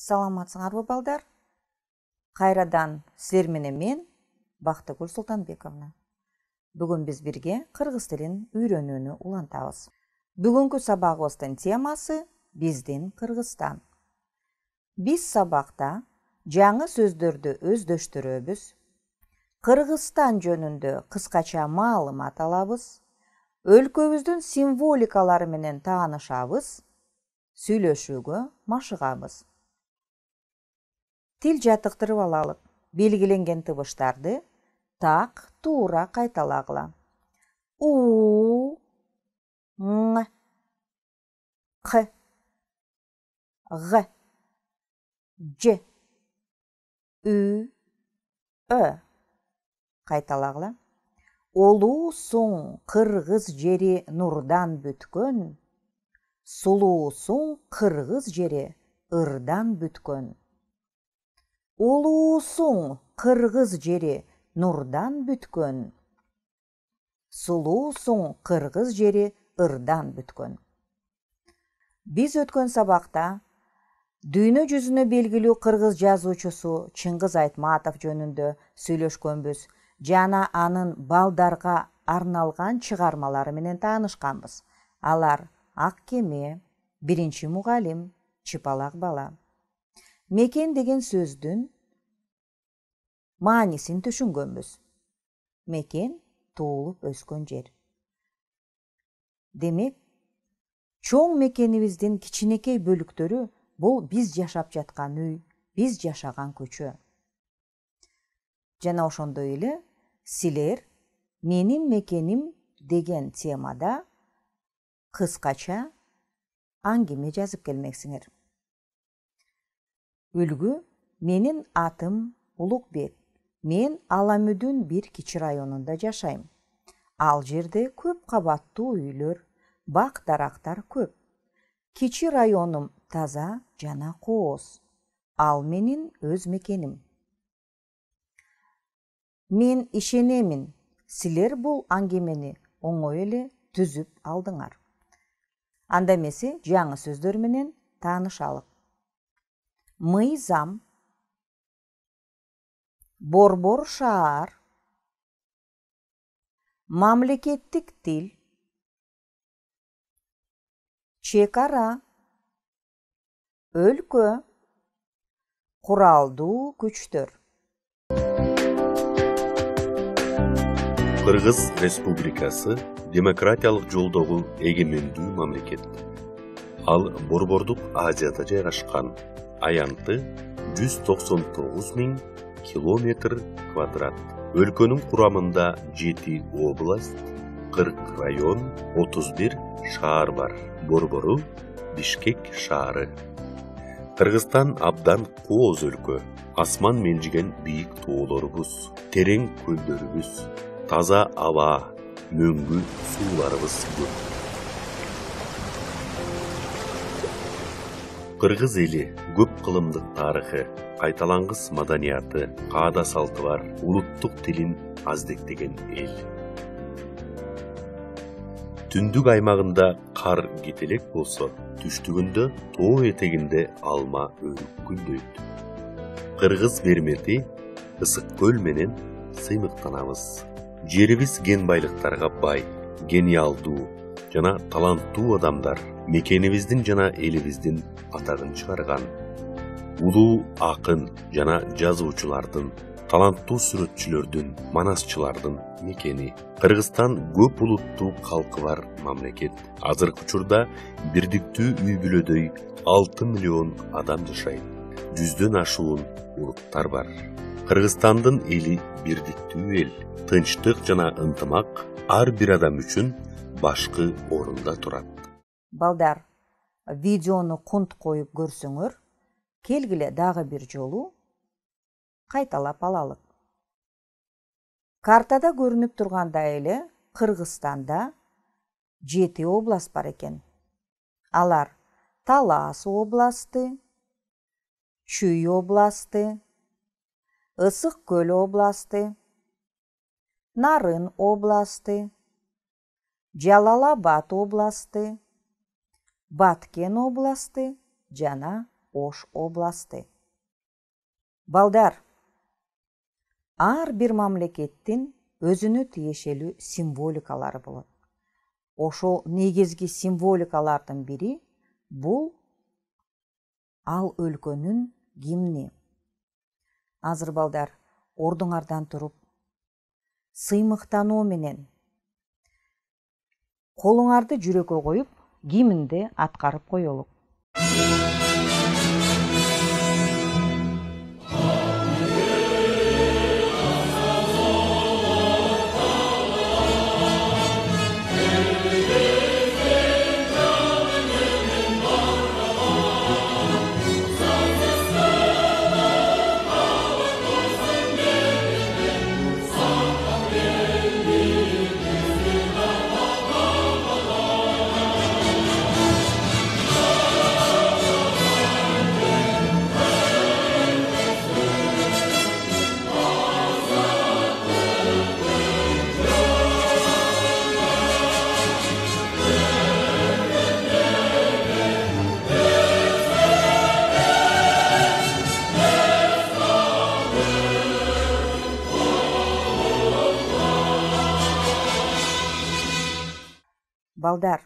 Саламатсыңарбы балдар? Кайрадан силер менен мен Бактыгүл Султанбековна. Бүгүн биз бирге кыргыз тилин үйрөнүүнү улантабыз. Бүгүнкү сабагыбыздын темасы биздин Кыргызстан. Биз сабакта жаңы сөздөрдү өздөштүрөбүз. Кыргызстан жөнүндө кыскача маалымат алабыз. Өлкөбүздүн символикалары менен таанышабыз. Сүйлөшүүгө машыгабыз. Тил жаттыктырып алалык. Белгиленген тыбыштарды так туура кайталагыла. У, ң, к, г, ж, ү, ö. Кайталагыла. Олуусуң кыргыз жери нурдан бүткөн, сулуусуң кыргыз жери ырдан бүткөн. Олуусуң кыргыз жери нурдан бүткөн, сулуусуң кыргыз жери ырдан бүткөн. Биз өткөн сабакта дүйнө жүзүнө белгилүү кыргыз жазуучусу Чыңгыз Айтматов жөнүндө сүйлөшкөнбүз жана анын балдарга арналган чыгармалары менен таанышканбыз. Алар Ак кеме, Биринчи мугалим, Чыпалак бала. Мекен деген сөздүн маанисин түшүнгөнбүз. Мекен туулуп өскөн жер. Демек, чоң мекенибиздин кичинекей бөлүктөрү бул биз жашап жаткан үй, биз жашаган көчө. Жана ошондой эле силер менин мекеним деген темада кыскача аңгеме жазып келмексиңер. Үлгү: менин атым Улукбек. Мен Аламүдүн бир кичи районунда жашайм. Ал жерде көп кабаттуу үйлөр, бак дарактар көп. Кичи районум таза жана кооз. Ал менин өз мекеним. Мен ишенемин, силер бул аңгемени оңой эле түзүп алдыңар. Анда эмесе жаңы сөздөр менен таанышалык. Мыйзам, борбор шаар, мамлекеттик тил, чек ара, өлкө, куралдуу күчтөр. Кыргыз Республикасы демократиялык жолдогу эгемендүү мамлекет. Ал Борбордук Азияда жайгашкан. Аянты 199.000 километр квадрат. Өлкөнүн курамында 7 область, 40 район, 31 шаар бар. Борбору Бишкек шаары. Кыргызстан абдан кооз өлкө. Асман менжиген бийик тоолорубуз, терең көлдөрүбүз, таза аба, мөңгү сууларыбыз көп. Кыргыз эли көп кылымдык тарыхы, кайталангыс маданияты, каада салты бар, улуттук тилин аздектеген эл. Түндүк аймагында кар кетелек болсо, түштүгүндө тоо этегинде алма өрүк гүлдөйт. Кыргыз мермети ысык көл менен сыймыктанабыз. Жерибиз кен байлыктарга бай, гениалдуу жана таланттуу адамдар мекенибиздин жана элибиздин атагын чыгарган. Улуу акын жана жазуучулардын, таланттуу сүрөтчүлөрдүн, манасчылардын мекени. Кыргызстан көп улуттуу калкы бар мамлекет. Азыркы учурда бирдиктүү үй бүлөдөй 6 миллион адам жашайт. 100дөн ашуун улуттар бар. Кыргызстандын эли бирдиктүү эл. Тынчтык жана ынтымак ар бир адам үчүн башкы орунда турат. Балдар, видеону кунт коюп көрсөңөр, келгиле дагы бир жолу кайталап алалык. Картада көрүнүп тургандай эле Кыргызстанда 7 область бар экен. Алар Талас областы, Чүй областы, Ысык көл областы, Нарын областы, Жалал Абад областы, Баткен областы жана Ош областы. Балдар, ар бир мамлекеттин өзүнө тиешелүү символикалары болот. Ошол негизги символикалардын бири бул ал өлкөнүн гимни. Азыр балдар, ордуңардан туруп, сыймыктануу менен колуңарды жүрөккө коюп, гимнди аткарып коелук. Балдар,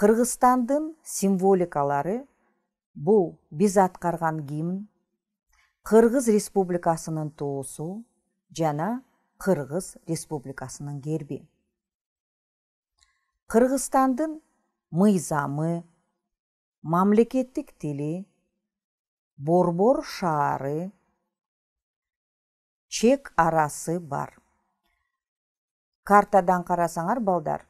Кыргызстандын символикалары бул биз аткарган гимн, Кыргыз Республикасынын туусу жана Кыргыз Республикасынын герби. Кыргызстандын мыйзамы, мамлекеттик тили, борбор шаары, чек арасы бар. Картадан карасаңар балдар,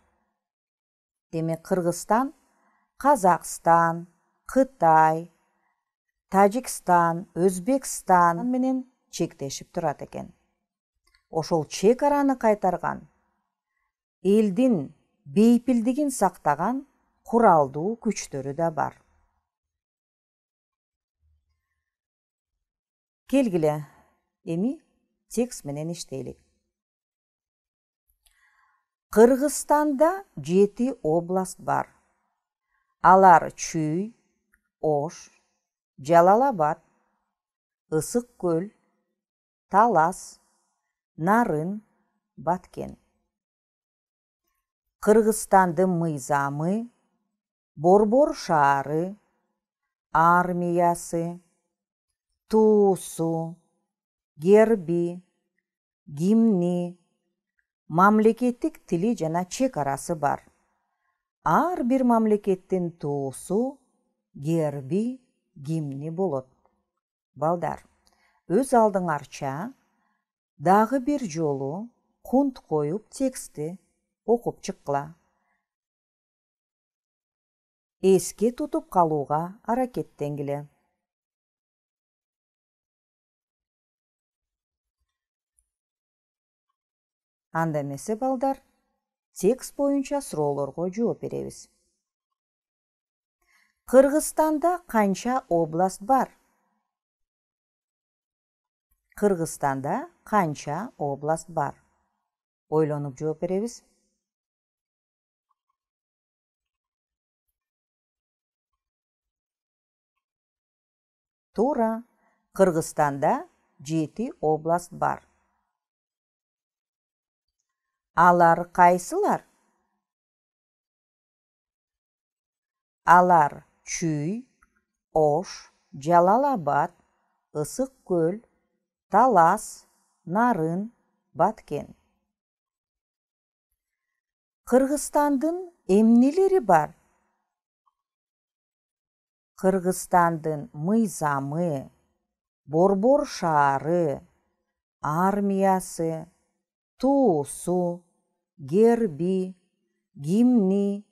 демек Кыргызстан, Казакстан, Кытай, Тажикстан, Өзбекстан менен чектешип турат экен. Ошол чек араны кайтарган, элдин бейпилдигин сактаган куралдуу күчтөрү да бар. Келгиле, эми текст менен иштейлик. Кыргызстанда 7 област бар. Алар Чүй, Ош, Жалал-Абад, Ысык көл, Талас, Нарын, Баткен. Кыргызстандын мыйзамы, борбор шаары, армиясы, туусу, герби, гимни, мамлекеттик тили жана чек арасы бар. Ар бир мамлекеттин туусу, герби, гимни болот. Балдар, өз алдыңарча дагы бир жолу кунт коюп текстти окуп чыккыла. Эске тутуп калууга аракеттенгиле. Анда эмесе балдар, текст боюнча суроолорго жооп беребиз. Кыргызстанда канча област бар? Кыргызстанда канча област бар? Ойлонуп жооп беребиз. Туура, Кыргызстанда 7 област бар. Алар кайсылар? Алар Чүй, Ош, Жалал-Абад, Ысык көл, Талас, Нарын, Баткен. Кыргызстандын эмнелери бар? Кыргызстандын мыйзамы, борбор шаары, армиясы, туусу, герби, гимни,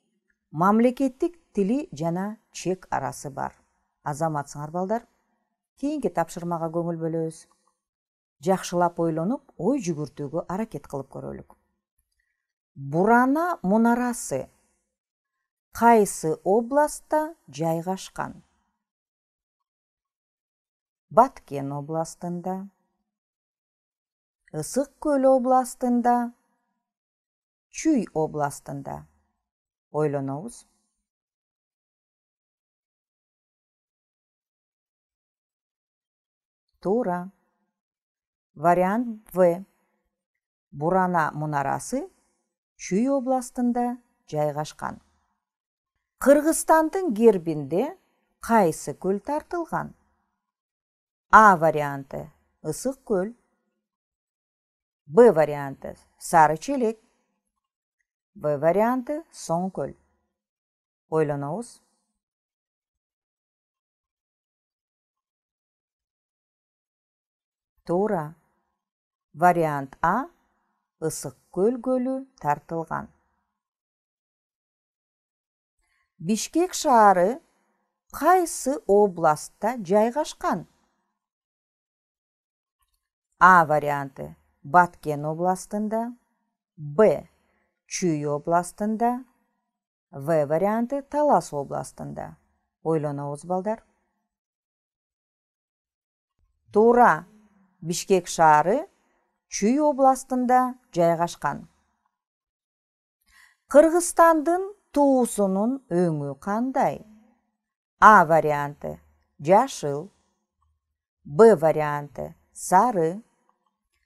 мамлекеттик тили жана чек арасы бар. Азаматсыңар балдар, кийинки тапшырмага көңүл бөлөбүз. Жакшылап ойлонуп, ой жүгүртүүгө аракет кылып көрөлүк. Бурана мунарасы кайсы областта жайгашкан? Баткен областында, Ысык көл областында, Чүй областында. Ойлонобуз. Туура. Вариант В. Бурана мунарасы Чүй областында жайгашкан. Кыргызстандын гербинде кайсы көл тартылган? А варианты Ысык көл. Б варианты Сары челек. В варианты Соң көл. Ойлонобуз. Туура. Вариант А Ысык көл көлү тартылган. Бишкек шаары кайсы областта жайгашкан? А варианты Баткен областында, Б Чүй областында, В варианты Талас областында. Ойлонобуз балдар. Туура. Бишкек шаары Чүй областында жайгашкан. Кыргызстандын туусунун өңү кандай? А варианты жашыл, Б варианты сары,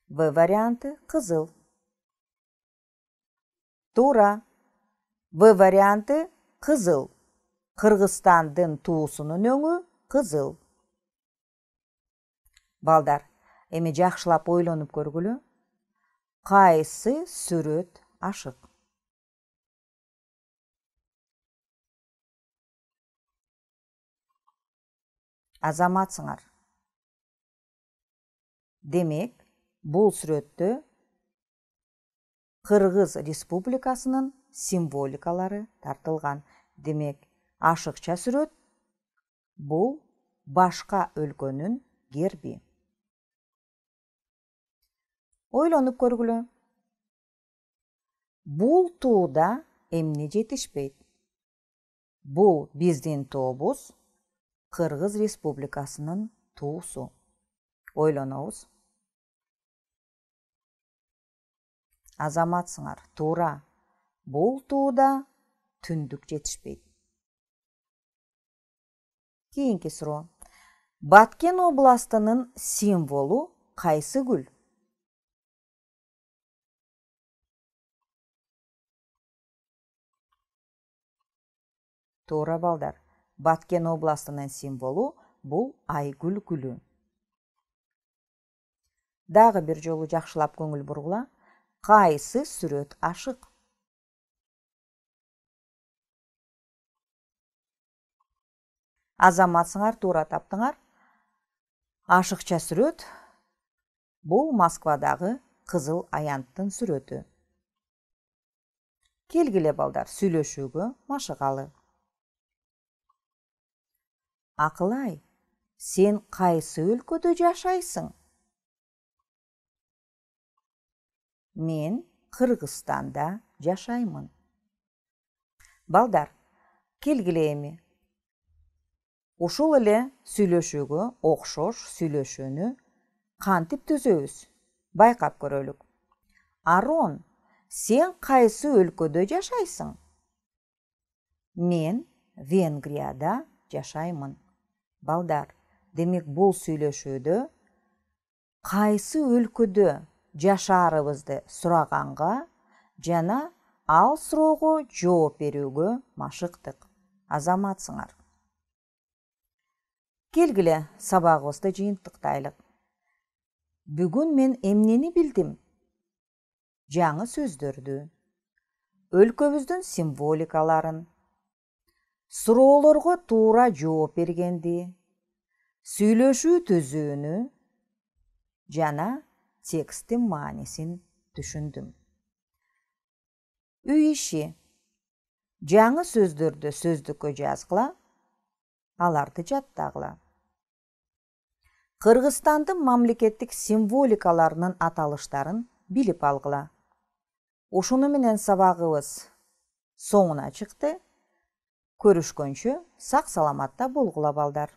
В варианты кызыл. Туура. В варианты кызыл. Кыргызстандын туусунун өңү кызыл. Балдар, эми жакшылап ойлонуп көргүлө. Кайсы сүрөт ашык? Азаматсыңар. Демек, бул сүрөттө Кыргыз Республикасынын символикалары тартылган. Демек, ашыкча сүрөт бул башка өлкөнүн герби. Ойлонуп көргүлө. Бул тууда эмне жетишпейт? Бул биздин туубуз Кыргыз Республикасынын туусу. Ойлонобуз. Азаматсыңар. Туура. Бул тууда түндүк жетишпейт. Кийинки суроо. Баткен областынын символу кайсы гүл? Туура балдар. Баткен областынын символу бул айгүл гүлү. Дагы бир жолу жакшылап көңүл бургула. Кайсы сүрөт ашык? Азаматсыңар, туура таптыңар. Ашыкча сүрөт бул Москвадагы кызыл аянттын сүрөтү. Келгиле балдар, сүйлөшүүгө машыгалы. Акылай, сен кайсы өлкөдө жашайсың? Мен Кыргызстанда жашаймын. Балдар, келгиле эми. Ушул эле сүйлөшүүгө окшош сүйлөшүүнү кантип түзөбүз? Байкап көрөлүк. Арон, сен кайсы өлкөдө жашайсың? Мен Венгрияда жашаймын. Балдар, демек бул сүйлөшүүдө кайсы өлкөдө жашаарыбызды сураганга жана ал суроого жооп берүүгө машыктык. Азаматсыңар. Келгиле сабагыбызды жыйынтыктайлык. Бүгүн мен эмнени билдим? Жаңы сөздөрдү, өлкөбүздүн символикаларын, суроолорго туура жооп бергенди, сүйлөшүү түзүүнү жана тексттин маанисин түшүндүм. Үй иши. Жаңы сөздөрдү сөздүккө жазгыла, аларды жаттагыла. Кыргызстандын мамлекеттик символикаларынын аталыштарын билип алгыла. Ушуну менен сабагыбыз соңуна чыкты. Көрүшкөнчө сак саламатта болгула балдар.